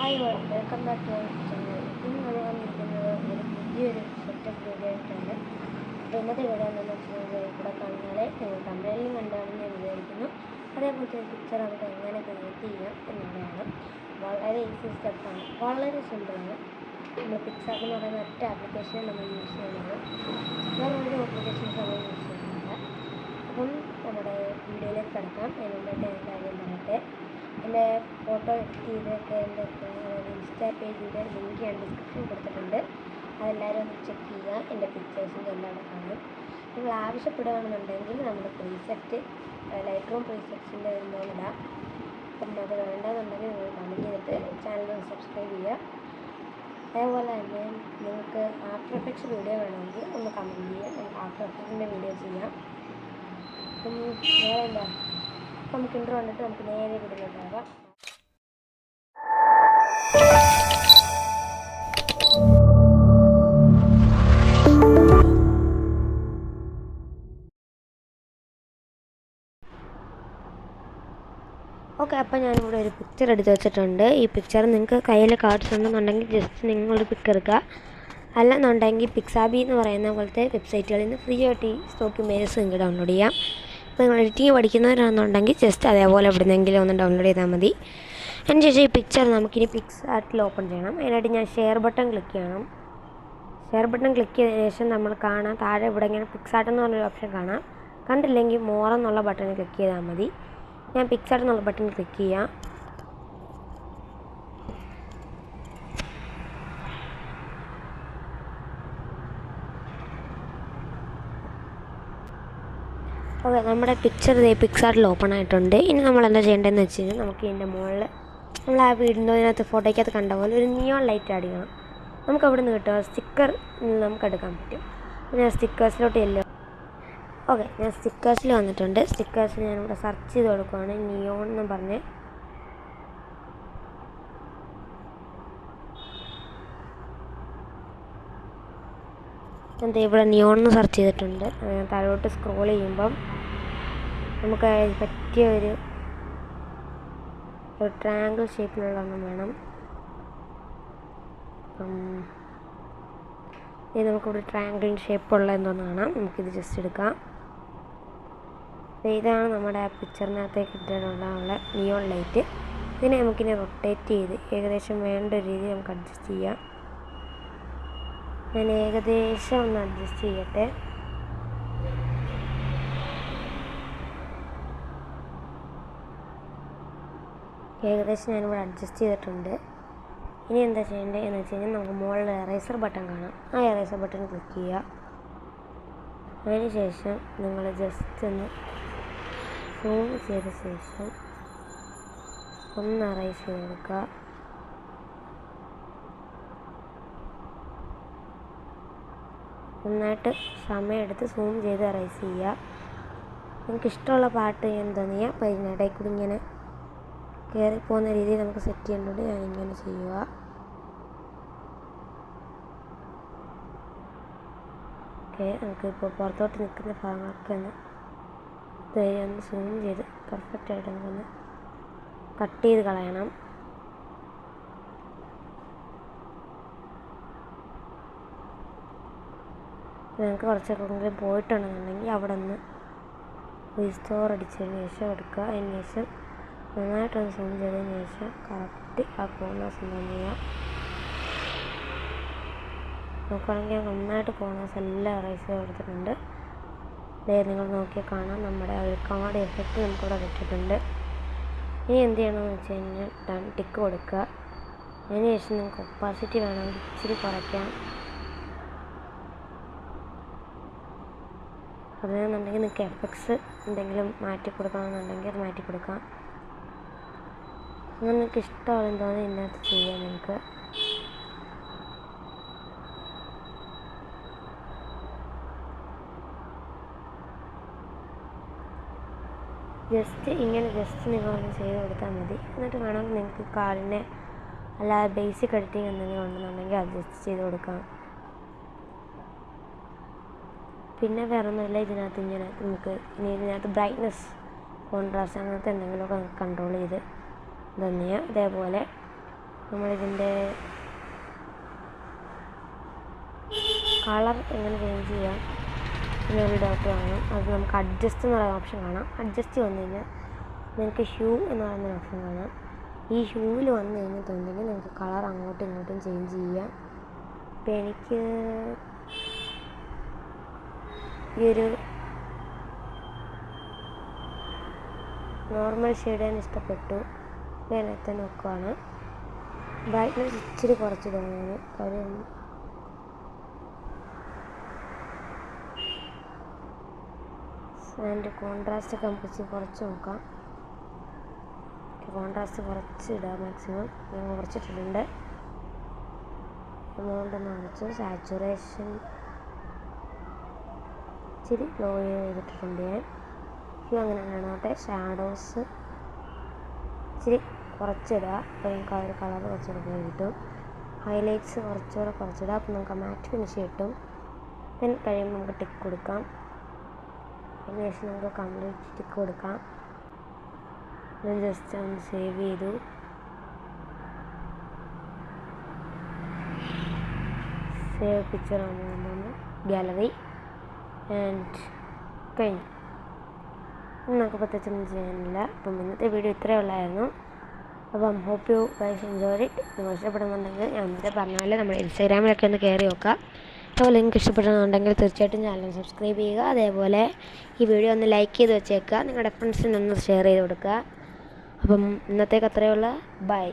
Hi all, welcome back to our channel. ഇന്ന് നമ്മൾ വന്നിരിക്കുന്നത് ഒരു പുതിയൊരു സെറ്റപ്പ് വീഡിയോ ആയിട്ടാണ്. അപ്പോൾ ഇന്നത്തെ വീഡിയോ എന്താണെന്ന് വെച്ചിട്ടുണ്ടെങ്കിൽ ഇവിടെ കാണുന്നത് നിങ്ങൾ തമിഴിലും കണ്ടാണെന്ന് ഞാൻ വിചാരിക്കുന്നു. അതേപോലത്തെ ഒരു പിക്ചർ നമുക്ക് എങ്ങനെ ക്രിയേറ്റ് ചെയ്യാം എന്നുള്ളതാണ്. വളരെ ഈസി സ്റ്റെപ്പാണ്, വളരെ സിമ്പിളാണ്. നമ്മൾ പിക്സാർട്ട് എന്ന് പറയുന്ന ഒറ്റ ആപ്ലിക്കേഷനെ നമ്മൾ യൂസ് ചെയ്യുന്നത്, വേറെ ഒരു ആപ്ലിക്കേഷൻസ് നമ്മൾ യൂസ് ചെയ്യുന്നില്ല. അപ്പം നമ്മുടെ വീഡിയോയിലേക്ക് കിടക്കാം. അതിന് മുമ്പായിട്ട് ഞാൻ കാര്യം പറയട്ടെ. എൻ്റെ ഫോട്ടോ എഡിറ്റ് ചെയ്തൊക്കെ എൻ്റെ ഇൻസ്റ്റാ പേജിൻ്റെ ലിങ്ക് ഞാൻ ഡിസ്ക്രിപ്ഷൻ കൊടുത്തിട്ടുണ്ട്. അതെല്ലാവരും ഒന്ന് ചെക്ക് ചെയ്യുക. എൻ്റെ പിക്ചേഴ്സിൻ്റെ എല്ലാം അവിടെ കാണും. നിങ്ങൾ ആവശ്യപ്പെടുകയാണെന്നുണ്ടെങ്കിൽ നമ്മുടെ പ്രീസെറ്റ് ലൈറ്റ് റൂം പ്രീസെറ്റ്സിൻ്റെ എല്ലാം ഇടാം. അപ്പം അത് വേണ്ടെന്നുണ്ടെങ്കിൽ നിങ്ങൾ കമൻറ്റ് ചെയ്തിട്ട് ചാനൽ ഒന്ന് സബ്സ്ക്രൈബ് ചെയ്യുക. അതേപോലെ തന്നെ നിങ്ങൾക്ക് ആഫ്റ്റർ എഫക്ട്സ് വീഡിയോ വേണമെങ്കിൽ ഒന്ന് കമൻറ്റ് ചെയ്യുക. നമുക്ക് ആഫ്റ്റർ എഫക്ട്സിൻ്റെ വീഡിയോ ചെയ്യാം. അപ്പം വേറെ എന്താ, നമുക്ക് ഇൻട്രോ കണ്ടിട്ട് നമുക്ക് നേരെ വീട്ടിലോട്ടാകാം. ഓക്കെ, അപ്പോൾ ഞാനിവിടെ ഒരു പിക്ചർ എടുത്ത് വെച്ചിട്ടുണ്ട്. ഈ പിക്ചർ നിങ്ങൾക്ക് കയ്യിൽ കാർഡ്സ് ഉണ്ടെന്നുണ്ടെങ്കിൽ ജസ്റ്റ് നിങ്ങളൊരു പിക്ക് എടുക്കുക. അല്ലെന്നുണ്ടെങ്കിൽ പിക്സാബി എന്ന് പറയുന്ന പോലത്തെ വെബ്സൈറ്റുകളിൽ നിന്ന് ഫ്രീ ആയിട്ട് ഈ സ്റ്റോക്ക് ഇമേജസ് നിങ്ങൾക്ക് ഡൗൺലോഡ് ചെയ്യാം. അപ്പോൾ നിങ്ങൾ എഡിറ്റിംഗ് പഠിക്കുന്നവരാണെന്നുണ്ടെങ്കിൽ ജസ്റ്റ് അതേപോലെ എവിടെന്നെങ്കിലും ഒന്ന് ഡൗൺലോഡ് ചെയ്താൽ മതി. അതിന് ശേഷം ഈ പിക്ചർ നമുക്കിനി പിക്സാർട്ടിൽ ഓപ്പൺ ചെയ്യണം. അതിനായിട്ട് ഞാൻ ഷെയർ ബട്ടൺ ക്ലിക്ക് ചെയ്യണം. ഷെയർ ബട്ടൺ ക്ലിക്ക് ചെയ്തതിന് ശേഷം നമ്മൾ കാണാം താഴെ ഇവിടെ ഇങ്ങനെ പിക്സാർട്ട് എന്ന് പറഞ്ഞൊരു ഓപ്ഷൻ കാണാം. കണ്ടില്ലെങ്കിൽ മോർ എന്നുള്ള ബട്ടൺ ക്ലിക്ക് ചെയ്താൽ മതി. ഞാൻ പിക്സാർട്ട് എന്നുള്ള ബട്ടൺ ക്ലിക്ക് ചെയ്യാം. ഓക്കെ, നമ്മുടെ പിക്ചർ പിക്സാർട്ടിൽ ഓപ്പൺ ആയിട്ടുണ്ട്. ഇനി നമ്മൾ എന്താ ചെയ്യേണ്ടതെന്ന് വെച്ച് കഴിഞ്ഞാൽ നമുക്ക് ഇതിൻ്റെ മുകളിൽ നമ്മൾ ആ വീടിൻ്റെ ഫോട്ടോയ്ക്കകത്ത് കണ്ട പോലെ ഒരു നിയോൺ ലൈറ്റ് ആഡ് ചെയ്യണം. നമുക്ക് അവിടെ നിന്ന് കിട്ടുക സ്റ്റിക്കർ നമുക്ക് എടുക്കാൻ പറ്റും. ഞാൻ സ്റ്റിക്കേഴ്സിലോട്ട് ചെല്ലുക. ഓക്കെ, ഞാൻ സ്റ്റിക്കേഴ്സിൽ വന്നിട്ടുണ്ട്. സ്റ്റിക്കേഴ്സ് ഞാനിവിടെ സെർച്ച് ചെയ്ത് കൊടുക്കുകയാണ്, നിയോൺ എന്ന് പറഞ്ഞ്. എന്താ ഇവിടെ നിയോൺ എന്ന് സെർച്ച് ചെയ്തിട്ടുണ്ട്. താഴോട്ട് സ്ക്രോൾ ചെയ്യുമ്പം നമുക്ക് പറ്റിയ ഒരു ട്രയാങ്കിൾ ഷേപ്പിലുള്ള ഒന്നും വേണം. ഇത് നമുക്കിവിടെ ട്രയാങ്കിൾ ഷേപ്പുള്ള എന്തോന്ന് കാണാം. നമുക്കിത് ജസ്റ്റ് എടുക്കാം. ഇതാണ് നമ്മുടെ ആ പിക്ചറിനകത്തേക്ക് ഇട്ടിട്ടുള്ള നിയോൺ ലൈറ്റ്. ഇതിനെ നമുക്കിനി റൊട്ടേറ്റ് ചെയ്ത് ഏകദേശം വേണ്ട രീതി നമുക്ക് അഡ്ജസ്റ്റ് ചെയ്യാം. ഞാൻ ഏകദേശം ഒന്ന് അഡ്ജസ്റ്റ് ചെയ്യട്ടെ. ഏകദേശം ഞാനിവിടെ അഡ്ജസ്റ്റ് ചെയ്തിട്ടുണ്ട്. ഇനി എന്താ ചെയ്യേണ്ടത് എന്ന് വെച്ച് കഴിഞ്ഞാൽ നമുക്ക് മുകളിൽ എറേസർ ബട്ടൺ കാണാം. ആ എറേസർ ബട്ടൺ ക്ലിക്ക് ചെയ്യുക. അതിന് ശേഷം നിങ്ങൾ ജസ്റ്റ് ഒന്ന് സൂം ചെയ്ത ശേഷം ഒന്ന് എറേസ് ചെയ്തെടുക്കുക. നന്നായിട്ട് സമയമെടുത്ത് സൂം ചെയ്ത് എറേസ് ചെയ്യുക. നിങ്ങൾക്ക് ഇഷ്ടമുള്ള പാട്ട് എന്താ ചെയ്യുക. അപ്പോൾ ഇതിനിടയിൽ കൂടി ഇങ്ങനെ കയറിപ്പോകുന്ന രീതിയിൽ നമുക്ക് സെറ്റ് ചെയ്യേണ്ടതുകൊണ്ട് ഞാനിങ്ങനെ ചെയ്യുക. ഓക്കെ, നമുക്കിപ്പോൾ പുറത്തോട്ട് നിൽക്കുന്ന ഭാഗങ്ങളൊക്കെ ഒന്ന് ഒന്ന് സൂം ചെയ്ത് പെർഫെക്റ്റായിട്ട് നമുക്കൊന്ന് കട്ട് ചെയ്ത് കളയണം. നിങ്ങൾക്ക് കുറച്ചൊക്കെ പോയിട്ടുണ്ടെന്നുണ്ടെങ്കിൽ അവിടെ ഒന്ന് റീസ്റ്റോർ അടിച്ചതിന് ശേഷം എടുക്കുക. അതിന് ശേഷം നന്നായിട്ടൊന്ന് സൂം ചെയ്തതിന് ശേഷം കറക്റ്റ് ആ കോർണേഴ്സ് എന്താ ചെയ്യുക. നോക്കുകയാണെങ്കിൽ ഞാൻ നന്നായിട്ട് കോർണേഴ്സ് എല്ലാം എറേസ് ചെയ്ത് കൊടുത്തിട്ടുണ്ട്. നിങ്ങൾ നോക്കിയാൽ കാണാം നമ്മുടെ ഒരു കാർഡ് എഫക്റ്റ് നമുക്കിവിടെ കിട്ടിയിട്ടുണ്ട്. ഇനി എന്ത് ചെയ്യണമെന്ന് വെച്ച് കഴിഞ്ഞാൽ ഡൺ ടിക്ക് കൊടുക്കുക. അതിന് ശേഷം നിങ്ങൾക്ക് ഒപ്പാസിറ്റി വേണമെങ്കിൽ ഇച്ചിരി കുറയ്ക്കാം. അതെന്നുണ്ടെങ്കിൽ നിങ്ങൾക്ക് എഫക്ട്സ് എന്തെങ്കിലും മാറ്റി കൊടുക്കണമെന്നുണ്ടെങ്കിൽ അത് മാറ്റി കൊടുക്കാം. അങ്ങനെ നിങ്ങൾക്ക് ഇഷ്ടമുള്ള എന്തോന്ന് ഇതിനകത്ത് ചെയ്യാം. നിങ്ങൾക്ക് ജസ്റ്റ് നിങ്ങളൊന്ന് ചെയ്ത് കൊടുത്താൽ മതി. എന്നിട്ട് വേണമെങ്കിൽ നിങ്ങൾക്ക് കാർഡിനെ അല്ലാതെ ബേസിക് എഡിറ്റിംഗ് എന്തെങ്കിലും ഉണ്ടെന്നുണ്ടെങ്കിൽ അത് ജസ്റ്റ് ചെയ്ത് കൊടുക്കാം. പിന്നെ വേറെ ഒന്നുമില്ല. ഇതിനകത്ത് ഇങ്ങനെ നമുക്ക് ഇതിനകത്ത് ബ്രൈറ്റ്നസ്, കോൺട്രാസ്റ്റ് അങ്ങനത്തെ എന്തെങ്കിലുമൊക്കെ കൺട്രോൾ ചെയ്ത് തന്നെ. അതേപോലെ നമ്മളിതിൻ്റെ കളർ എങ്ങനെ ചേഞ്ച് ചെയ്യാം എന്നൊരു ഡൗട്ട് കാണും. അത് നമുക്ക് അഡ്ജസ്റ്റ് എന്ന് പറയുന്ന ഓപ്ഷൻ കാണാം. അഡ്ജസ്റ്റ് വന്നു കഴിഞ്ഞാൽ നിങ്ങൾക്ക് ഹ്യൂ എന്ന് പറയുന്ന ഓപ്ഷൻ കാണാം. ഈ ഹ്യൂവിൽ വന്നു കഴിഞ്ഞിട്ടുണ്ടെങ്കിൽ നിങ്ങൾക്ക് കളർ അങ്ങോട്ടും ഇങ്ങോട്ടും ചേഞ്ച് ചെയ്യാം. ഇപ്പം എനിക്ക് ഈ ഒരു നോർമൽ ഷെയ്ഡ് തന്നെ ഇഷ്ടപ്പെട്ടു. ഞാൻ തന്നെ വെക്കുവാണ്. ബ്രൈറ്റ്നസ് ഇച്ചിരി കുറച്ചിടുകയാണ്. കാര്യം അതിൻ്റെ കോൺട്രാസ്റ്റ് ഒക്കെ നമുക്ക് കുറച്ച് നോക്കാം. കോൺട്രാസ്റ്റ് കുറച്ച് ഇടാം. മാക്സിമം ഞാൻ കുറച്ചിട്ടിട്ടുണ്ട്. എമൗണ്ട് ഒന്ന് കുറച്ച് സാച്ചുറേഷൻ ഇച്ചിരി ലോ ചെയ്തിട്ടുണ്ട് ഞാൻ. ഹ്യൂ അങ്ങനെ കാണാട്ടെ. ഷാഡോസ് ഇച്ചിരി കുറച്ചിടുക. അപ്പോൾ നമുക്ക് ആ ഒരു കളർ കുറച്ചുകൂടെ കിട്ടും. ഹൈലൈറ്റ്സ് കുറച്ചുകൂടെ കുറച്ചിടുക. അപ്പോൾ നമുക്ക് മാറ്റ് ഫിനിഷ് കിട്ടും. then കഴിയുമ്പോൾ നമുക്ക് ടിക്ക് കൊടുക്കാം. അതിനുശേഷം നമുക്ക് കംപ്ലീറ്റ് ടിക്ക് കൊടുക്കാം. ഞാൻ ജസ്റ്റ് ഒന്ന് സേവ് ചെയ്തു. സേവ് പിക്ചർ ആണ് ഗാലറി ആൻഡ് കഴിഞ്ഞു. നമുക്ക് പ്രത്യേകിച്ചൊന്നും ചെയ്യാനില്ല. അപ്പം ഇന്നത്തെ വീഡിയോ ഇത്രയേ ഉള്ളായിരുന്നു. അപ്പം hope you guys enjoy it. നിങ്ങൾ ഇഷ്ടപ്പെടുന്നുണ്ടെങ്കിൽ ഞാൻ മുന്നേ പറഞ്ഞാൽ നമ്മുടെ ഇൻസ്റ്റാഗ്രാമിലൊക്കെ ഒന്ന് കയറി നോക്കാം. അതുപോലെ നിങ്ങൾക്ക് ഇഷ്ടപ്പെടുന്നുണ്ടെങ്കിൽ തീർച്ചയായിട്ടും ചാനൽ സബ്സ്ക്രൈബ് ചെയ്യുക. അതേപോലെ ഈ വീഡിയോ ഒന്ന് ലൈക്ക് ചെയ്ത് വെച്ചേക്കുക. നിങ്ങളുടെ ഫ്രണ്ട്സിനൊന്ന് ഷെയർ ചെയ്ത് കൊടുക്കുക. അപ്പം ഇന്നത്തേക്ക് അത്രയുള്ള ബൈ.